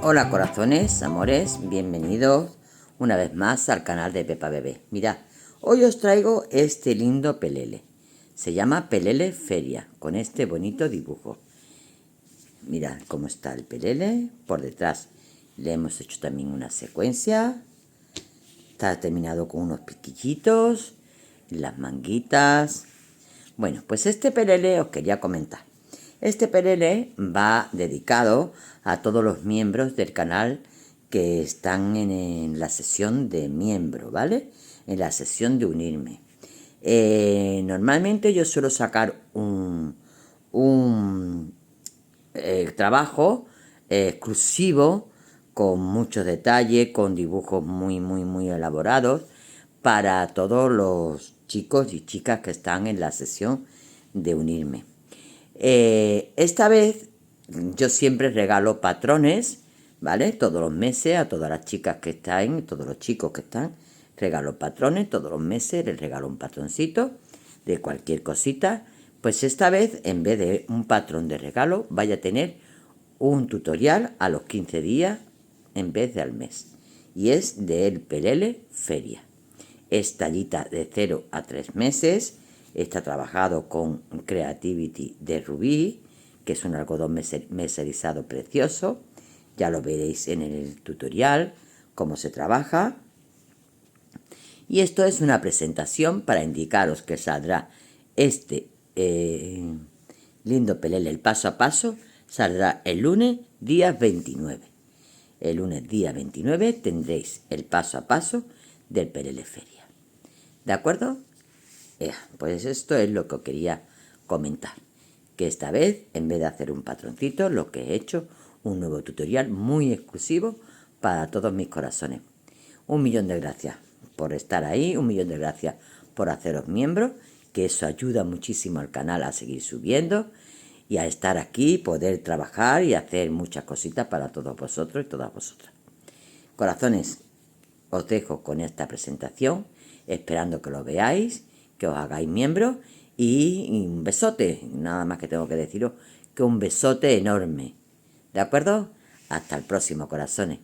Hola corazones, amores, bienvenidos una vez más al canal de Pepa Bebé. Mirad, hoy os traigo este lindo pelele. Se llama pelele feria, con este bonito dibujo. Mirad cómo está el pelele. Por detrás le hemos hecho también una secuencia. Está terminado con unos piquillitos, las manguitas. Bueno, pues este pelele os quería comentar. Este pelele va dedicado a todos los miembros del canal que están en la sesión de miembro, ¿vale? En la sesión de unirme. Normalmente yo suelo sacar un trabajo exclusivo con mucho detalle, con dibujos muy elaborados para todos los chicos y chicas que están en la sesión de unirme. Esta vez yo siempre regalo patrones, ¿vale? Todos los meses a todas las chicas que están, todos los chicos que están, regalo patrones, todos los meses les regalo un patroncito de cualquier cosita. Pues esta vez, en vez de un patrón de regalo, vaya a tener un tutorial a los 15 días en vez de al mes. Y es de el pelele feria. Es tallita de 0 a 3 meses. Está trabajado con Creativity de Rubí, que es un algodón meserizado precioso. Ya lo veréis en el tutorial, cómo se trabaja. Y esto es una presentación para indicaros que saldrá este lindo pelele, el paso a paso, saldrá el lunes día 29. El lunes día 29 tendréis el paso a paso del pelele feria. ¿De acuerdo? Pues esto es lo que os quería comentar, que esta vez en vez de hacer un patroncito, lo que he hecho un nuevo tutorial muy exclusivo para todos mis corazones. 1.000.000 de gracias por estar ahí, 1.000.000 de gracias por haceros miembros, que eso ayuda muchísimo al canal a seguir subiendo y a estar aquí, poder trabajar y hacer muchas cositas para todos vosotros y todas vosotras. Corazones, os dejo con esta presentación, esperando que lo veáis, que os hagáis miembros y un besote. Nada más que tengo que deciros que un besote enorme. ¿De acuerdo? Hasta el próximo, corazones.